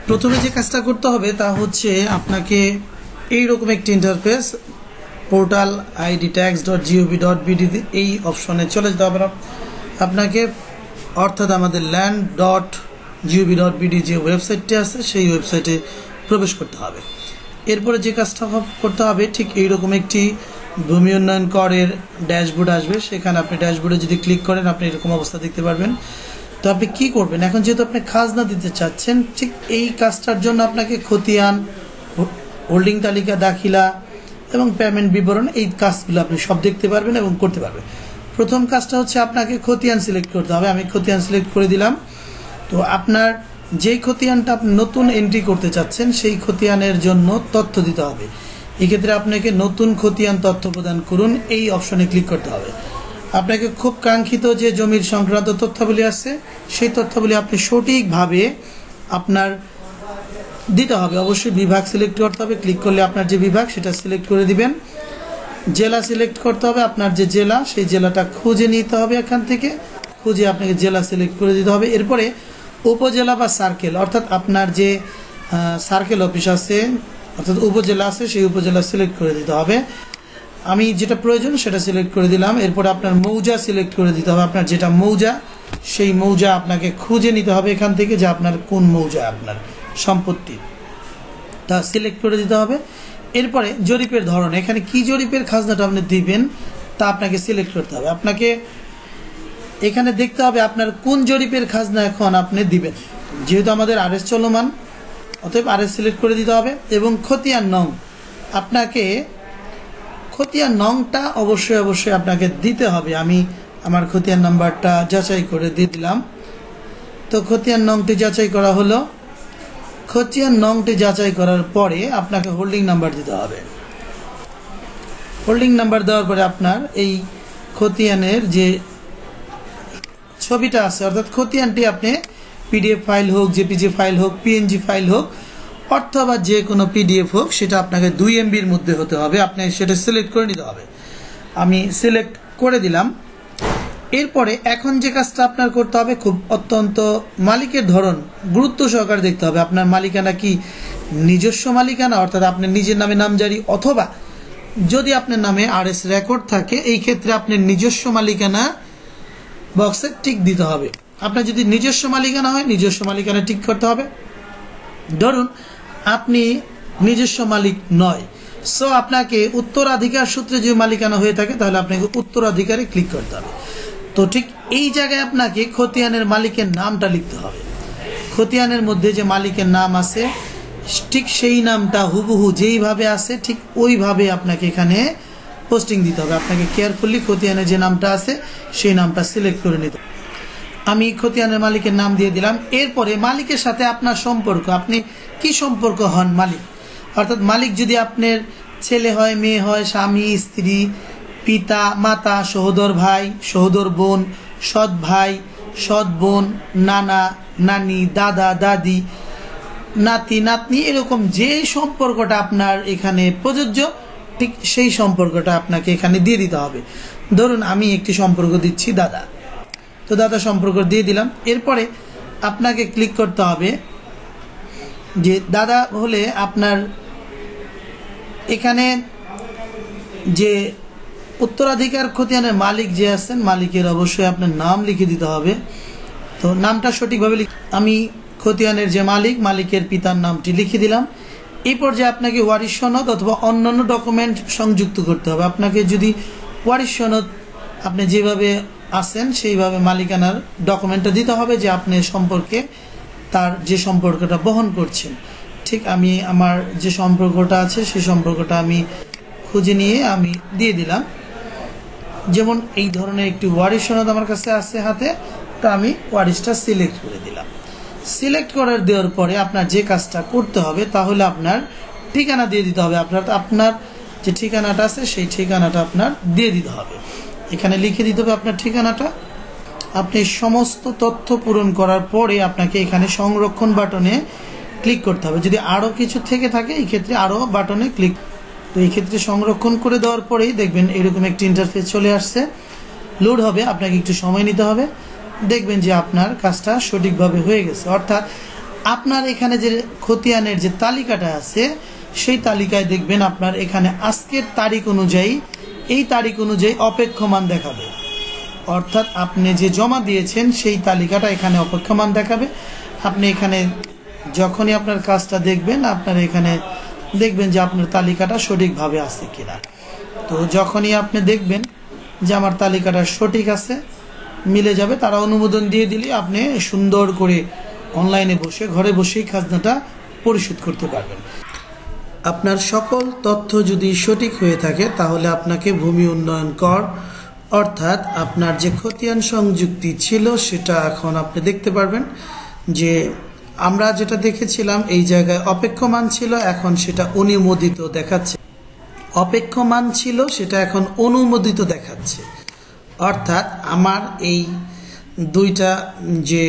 প্রথমে যে কাজটা করতে হবে তা হচ্ছে আপনাকে এইরকম একটি ইন্টারফেস পোর্টাল id.tax.gov.bd এই অপশনে চলে যেতে হবে আপনাকে, অর্থাৎ আমাদের land.gov.bd যে ওয়েবসাইটটি আছে সেই ওয়েবসাইটে প্রবেশ করতে হবে। এরপরে যে কাজটা করতে হবে ঠিক এইরকম একটি ভূমি উন্নয়ন করের ড্যাশবোর্ড আসবে, সেখানে আপনি ড্যাশবোর্ডে যদি ক্লিক করেন আপনি এরকম অবস্থা দেখতে পারবেন। তো আপনি কি করবেন, এখন যেহেতু আপনি খাজনা দিতে চাচ্ছেন, ঠিক এই কাজটার জন্য আপনাকে খতিয়ান, হোল্ডিং তালিকা দাখিলা এবং পেমেন্ট বিবরণ এই কাজগুলো আপনি সব দেখতে পারবেন এবং করতে পারবেন। প্রথম কাজটা হচ্ছে আপনাকে খতিয়ান সিলেক্ট করতে হবে। আমি খতিয়ান সিলেক্ট করে দিলাম। তো আপনার যেই খতিয়ানটা আপনি নতুন এন্ট্রি করতে চাচ্ছেন সেই খতিয়ানের জন্য তথ্য দিতে হবে। এক্ষেত্রে আপনাকে নতুন খতিয়ান তথ্য প্রদান করুন এই অপশনে ক্লিক করতে হবে। আপনাকে খুব কাঙ্ক্ষিত যে জমির সংক্রান্ত তথ্যাবলী আছে সেই তথ্যাবলী আপনি সঠিকভাবে আপনার দিতে হবে। অবশ্যই বিভাগ সিলেক্ট করতে হবে, ক্লিক করলে আপনার যে বিভাগ সেটা সিলেক্ট করে দিবেন। জেলা সিলেক্ট করতে হবে, আপনার যে জেলা সেই জেলাটা খুঁজে নিতে হবে, এখান থেকে খুঁজে আপনাকে জেলা সিলেক্ট করে দিতে হবে। এরপরে উপজেলা বা সার্কেল, অর্থাৎ আপনার যে সার্কেল অফিস আছে অর্থাৎ উপজেলা আছে সেই উপজেলা সিলেক্ট করে দিতে হবে। আমি যেটা প্রয়োজন সেটা সিলেক্ট করে দিলাম। এরপরে আপনার মৌজা সিলেক্ট করে দিতে হবে, আপনার যেটা মৌজা সেই মৌজা আপনাকে খুঁজে নিতে হবে এখান থেকে যে আপনার কোন মৌজা আপনার সম্পত্তি, তা সিলেক্ট করে দিতে হবে। এরপরে জরিপের ধরন, এখানে কি জরিপের খাজনাটা আপনি দিবেন তা আপনাকে সিলেক্ট করতে হবে। আপনাকে এখানে দেখতে হবে আপনার কোন জরিপের খাজনা এখন আপনি দিবেন। যেহেতু আমাদের আরএস চলমান, অতএব আরএস সিলেক্ট করে দিতে হবে। এবং খতিয়ান নং, আপনাকে খতিয়ান নংটা অবশ্যই আপনাকে দিতে হবে। আমি আমার খতিয়ান নাম্বারটা যাচাই করে দিয়ে দিলাম। তো খতিয়ান নংটি যাচাই করা হলো। খতিয়ান নংটি যাচাই করার পরে আপনাকে হোল্ডিং নাম্বার দিতে হবে। হোল্ডিং নাম্বার দেওয়ার পরে আপনার এই খতিয়ানের যে ছবিটা আছে অর্থাৎ খতিয়ানটি আপনি পিডিএফ ফাইল হোক, জেপিজি ফাইল হোক, পিএনজি ফাইল হোক অথবা যে কোনো পিডিএফ হোক সেটা আপনাকে 2 MBর মধ্যে হতে হবে। আপনি সেটা সিলেক্ট করে নিতে হবে। আমি সিলেক্ট করে দিলাম। এরপরে এখন যে কাজটা আপনার করতে হবে খুব অত্যন্ত মালিকের ধরন গুরুত্ব সহকারে দেখতে হবে। আপনার মালিকানা কি নিজস্ব মালিকানা অর্থাৎ আপনার নিজের নামে নামজারি, অথবা যদি আপনার নামে আরএস রেকর্ড থাকে এই ক্ষেত্রে আপনার নিজস্ব মালিকানা বক্সে টিক দিতে হবে। আপনার যদি নিজস্ব মালিকানা হয় নিজস্ব মালিকানা টিক করতে হবে। ধরুন আপনি নিজস্ব মালিক নয়, সো আপনাকে উত্তরাধিকার সূত্রে যে মালিকানা হয়ে থাকে তাহলে আপনাকে উত্তরাধিকারে ক্লিক করতে হবে। তো ঠিক এই জায়গায় আপনাকে খতিয়ানের মালিকের নামটা লিখতে হবে। খতিয়ানের মধ্যে যে মালিকের নাম আছে ঠিক সেই নামটা হুবহু যেইভাবে আছে ঠিক ওইভাবে আপনাকে এখানে পোস্টিং দিতে হবে। আপনাকে কেয়ারফুলি খতিয়ানের যে নামটা আছে সেই নামটা সিলেক্ট করে নিতে হবে। আমি খতিয়ানের মালিকের নাম দিয়ে দিলাম। এরপরে মালিকের সাথে আপনার সম্পর্ক, আপনি কি সম্পর্ক হন মালিক, অর্থাৎ মালিক যদি আপনার ছেলে হয়, মেয়ে হয়, স্বামী, স্ত্রী, পিতা, মাতা, সহোদর ভাই, সহোদর বোন, সৎ ভাই, সৎ বোন, নানা, নানি, দাদা, দাদি, নাতি, নাতনি, এরকম যে সম্পর্কটা আপনার এখানে প্রযোজ্য ঠিক সেই সম্পর্কটা আপনাকে এখানে দিয়ে দিতে হবে। ধরুন আমি একটি সম্পর্ক দিচ্ছি দাদা, তো দাদা সম্পর্ক দিয়ে দিলাম। এরপরে আপনাকে ক্লিক করতে হবে যে দাদা হলে আপনার এখানে যে উত্তরাধিকার খতিয়ানের মালিক যে আছেন মালিকের অবশ্যই আপনার নাম লিখে দিতে হবে। তো নামটা সঠিকভাবে আমি খতিয়ানের যে মালিকের পিতার নামটি লিখে দিলাম। এই পর্যায়ে আপনাকে ওয়ারিশ সনদ অথবা অন্যান্য ডকুমেন্ট সংযুক্ত করতে হবে। আপনাকে যদি ওয়ারিশ সনদ আপনি যেভাবে আছেন সেইভাবে মালিকানার ডকুমেন্টটা দিতে হবে যে আপনি সম্পর্কে তার যে সম্পর্কটা বহন করছেন। ঠিক আমি আমার যে সম্পর্কটা আছে সেই সম্পর্কটা আমি খুঁজে নিয়ে আমি দিয়ে দিলাম। যেমন এই ধরনের একটি ওয়ারিশ সনদ আমার কাছে আছে হাতে, তো আমি ওয়ারিশটা সিলেক্ট করে দিলাম। সিলেক্ট করে দেওয়ার পরে আপনার যে কাজটা করতে হবে তাহলে আপনার ঠিকানা দিয়ে দিতে হবে। আপনার যে ঠিকানাটা আছে সেই ঠিকানাটা আপনার দিয়ে দিতে হবে। এখানে লিখে দিতে হবে আপনার ঠিকানাটা। আপনি সমস্ত তথ্য পূরণ করার পরে আপনাকে এখানে সংরক্ষণ বাটনে ক্লিক করতে হবে। যদি আরও কিছু থেকে থাকে এই ক্ষেত্রে আরও বাটনে ক্লিক, তো এই ক্ষেত্রে সংরক্ষণ করে দেওয়ার পরেই দেখবেন এরকম একটি ইন্টারফেস চলে আসছে, লোড হবে। আপনাকে একটু সময় নিতে হবে, দেখবেন যে আপনার কাজটা সঠিকভাবে হয়ে গেছে। অর্থাৎ আপনার এখানে যে খতিয়ানের যে তালিকাটা আছে সেই তালিকায় দেখবেন আপনার এখানে আজকের তারিখ অনুযায়ী এই তারিখ অনুযায়ী অপেক্ষমান দেখাবে, অর্থাৎ আপনি যে জমা দিয়েছেন সেই তালিকাটা এখানে অপেক্ষমান দেখাবে। আপনি এখানে যখনই আপনার কাজটা দেখবেন আপনার এখানে দেখবেন যে আপনার তালিকাটা সঠিকভাবে আছে কিনা। তো যখনই আপনি দেখবেন যে আমার তালিকাটা সঠিক আছে, মিলে যাবে, তারা অনুমোদন দিয়ে দিলে আপনি সুন্দর করে অনলাইনে বসে ঘরে বসেই খাজনাটা পরিশোধ করতে পারবেন। আপনার সকল তথ্য যদি সঠিক হয়ে থাকে তাহলে আপনাকে ভূমি উন্নয়ন কর অর্থাৎ আপনার যে খতিয়ান সংযুক্তি ছিল সেটা এখন আপনি দেখতে পারবেন। যে আমরা যেটা দেখেছিলাম এই জায়গায় অপেক্ষমান ছিল, এখন সেটা অনুমোদিত দেখাচ্ছে। অপেক্ষমান ছিল সেটা এখন অনুমোদিত দেখাচ্ছে, অর্থাৎ আমার এই দুইটা যে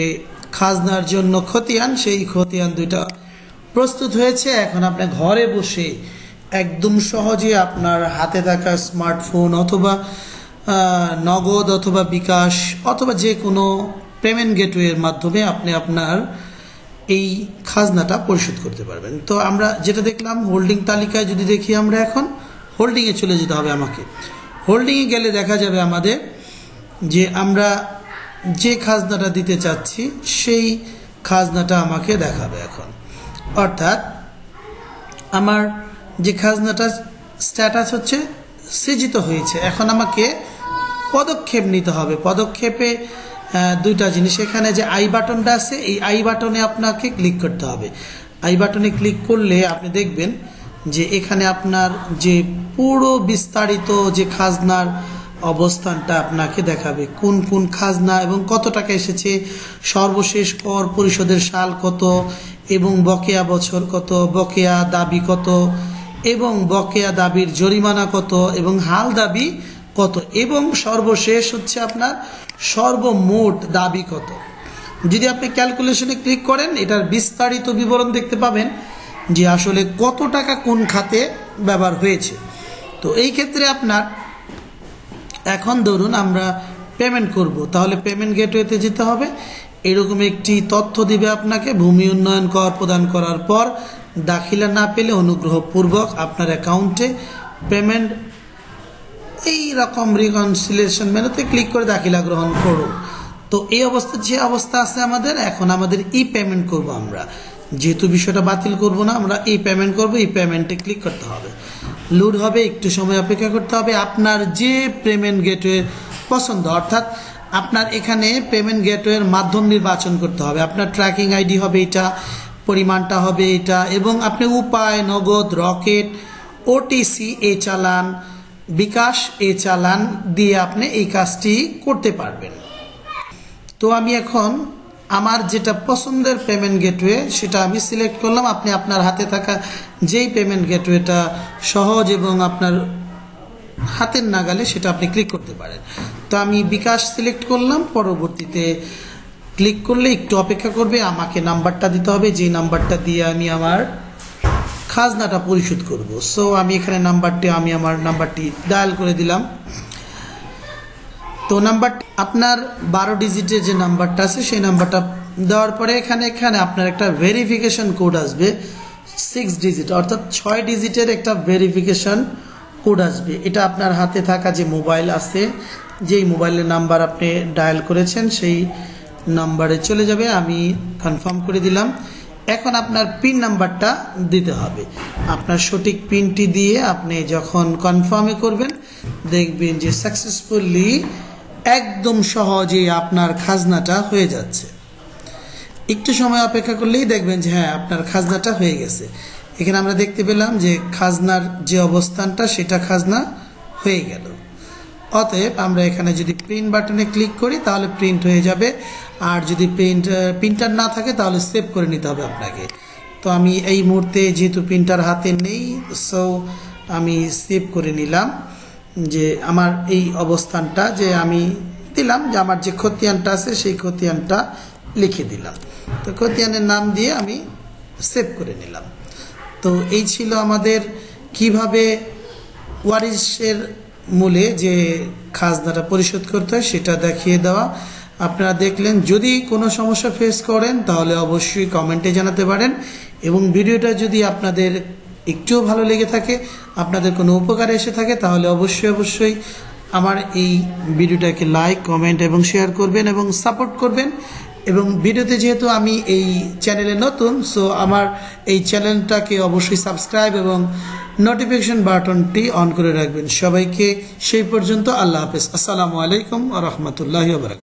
খাজনার জন্য খতিয়ান সেই খতিয়ান দুইটা প্রস্তুত হয়েছে। এখন আপনি ঘরে বসে একদম সহজে আপনার হাতে থাকা স্মার্টফোন অথবা নগদ অথবা বিকাশ অথবা যে কোনো পেমেন্ট গেটওয়ের মাধ্যমে আপনি আপনার এই খাজনাটা পরিশোধ করতে পারবেন। তো আমরা যেটা দেখলাম হোল্ডিং তালিকায় যদি দেখি, আমরা এখন হোল্ডিংয়ে চলে যেতে হবে। আমাকে হোল্ডিংয়ে গেলে দেখা যাবে আমাদের যে আমরা যে খাজনাটা দিতে চাচ্ছি সেই খাজনাটা আমাকে দেখাবে এখন, অর্থাৎ আমার যে খাজনাটা স্ট্যাটাস হচ্ছে সৃজিত হয়েছে। এখন আমাকে পদক্ষেপ নিতে হবে। পদক্ষেপে দুইটা জিনিস, এখানে যে আই বাটনটা আছে এই আই বাটনে আপনাকে ক্লিক করতে হবে। আই বাটনে ক্লিক করলে আপনি দেখবেন যে এখানে আপনার যে পুরো বিস্তারিত যে খাজনার অবস্থানটা আপনাকে দেখাবে, কোন কোন খাজনা এবং কত টাকা এসেছে, সর্বশেষ কর পরিশোধের সাল কত এবং বকেয়া বছর কত, বকেয়া দাবি কত এবং বকেয়া দাবির জরিমানা কত এবং হাল দাবি কত এবং সর্বশেষ হচ্ছে আপনার সর্বমোট দাবি কত। যদি আপনি ক্যালকুলেশনে ক্লিক করেন এটার বিস্তারিত বিবরণ দেখতে পাবেন যে আসলে কত টাকা কোন খাতে ব্যবহার হয়েছে। তো এই ক্ষেত্রে আপনার এখন ধরুন আমরা পেমেন্ট করব, তাহলে পেমেন্ট গেটওয়েতে যেতে হবে। এরকম একটি তথ্য দিবে আপনাকে, ভূমি উন্নয়ন কর প্রদান করার পর দাখিলা না পেলে অনুগ্রহপূর্বক আপনার অ্যাকাউন্টে পেমেন্ট এই রকম রিকনসিলিয়েশন মেনুতে ক্লিক করে দাখিলা গ্রহণ করুন। তো এই অবস্থা যে অবস্থা আছে আমাদের, এখন আমাদের ই পেমেন্ট করব। আমরা যেহেতু বিষয়টা বাতিল করব না, আমরা ই পেমেন্ট করব। ই পেমেন্টে ক্লিক করতে হবে, লোড হবে, একটু সময় অপেক্ষা করতে হবে। আপনার যে পেমেন্ট গেটওয়ে পছন্দ, অর্থাৎ আপনার এখানে পেমেন্ট গেটওয়ের মাধ্যম নির্বাচন করতে হবে। আপনার ট্র্যাকিং আইডি হবে এটা, পরিমাণটা হবে এটা, এবং আপনি উপায়, নগদ, রকেট, ওটিসি এ চালান, বিকাশ এ চালান দিয়ে আপনি এই কাজটি করতে পারবেন। তো আমি এখন আমার যেটা পছন্দের পেমেন্ট গেটওয়ে সেটা আমি সিলেক্ট করলাম। আপনি আপনার হাতে থাকা যেই পেমেন্ট গেটওয়েটা সহজ এবং আপনার হাতের নাগালে সেটা আপনি ক্লিক করতে পারেন। তো আমি বিকাশ সিলেক্ট করলাম, পরবর্তীতে ক্লিক করলে একটু অপেক্ষা করবে, আমাকে নাম্বারটা দিতে হবে, যে নাম্বারটা দিয়ে আমি আমার খাজনাটা পরিশোধ করব। সো আমি এখানে আমি আমার নাম্বারটি ডায়াল করে দিলাম। তো নাম্বারটি আপনার 12 ডিজিটের যে নাম্বারটা আছে সেই নাম্বারটা দেওয়ার পরে এখানে আপনার একটা ভেরিফিকেশন কোড আসবে 6 ডিজিট, অর্থাৎ 6 ডিজিটের একটা ভেরিফিকেশন কোড আসবে। এটা আপনার হাতে থাকা যে মোবাইল আছে, যেই মোবাইলের নাম্বার আপনি ডায়াল করেছেন সেই নাম্বারে চলে যাবে। আমি কনফার্ম করে দিলাম। এখন আপনার পিন নাম্বারটা দিতে হবে। আপনার সঠিক পিনটি দিয়ে আপনি যখন কনফার্মে করবেন দেখবেন যে সাকসেসফুলি একদম সহজেই আপনার খাজনাটা হয়ে যাচ্ছে। একটু সময় অপেক্ষা করলেই দেখবেন যে হ্যাঁ আপনার খাজনাটা হয়ে গেছে। এখানে আমরা দেখতে পেলাম যে খাজনার যে অবস্থানটা সেটা খাজনা হয়ে গেল। অতএব আমরা এখানে যদি প্রিন্ট বাটনে ক্লিক করি তাহলে প্রিন্ট হয়ে যাবে, আর যদি প্রিন্টার না থাকে তাহলে সেভ করে নিতে হবে আপনাকে। তো আমি এই মুহূর্তে যেহেতু প্রিন্টার হাতে নেই, সো আমি সেভ করে নিলাম যে আমার এই অবস্থানটা, যে আমি দিলাম যে আমার যে খতিয়ানটা আছে সেই খতিয়ানটা লিখে দিলাম। তো খতিয়ানের নাম দিয়ে আমি সেভ করে নিলাম। তো এই ছিল আমাদের কিভাবে ওয়ারিশের মূলে যে খাজনাটা পরিশোধ করতে হয় সেটা দেখিয়ে দেওয়া। আপনারা দেখলেন। যদি কোনো সমস্যা ফেস করেন তাহলে অবশ্যই কমেন্টে জানাতে পারেন, এবং ভিডিওটা যদি আপনাদের একটুও ভালো লেগে থাকে, আপনাদের কোনো উপকারে এসে থাকে, তাহলে অবশ্যই আমার এই ভিডিওটাকে লাইক, কমেন্ট এবং শেয়ার করবেন এবং সাপোর্ট করবেন। এবং ভিডিওতে যেহেতু আমি এই চ্যানেলে নতুন, সো আমার এই চ্যানেলটাকে অবশ্যই সাবস্ক্রাইব এবং নোটিফিকেশন বাটনটি অন করে রাখবেন। সবাইকে সেই পর্যন্ত আল্লাহ হাফেজ। আসসালামু আলাইকুম ওয়া রাহমাতুল্লাহি ওয়া বারাকাতুহু।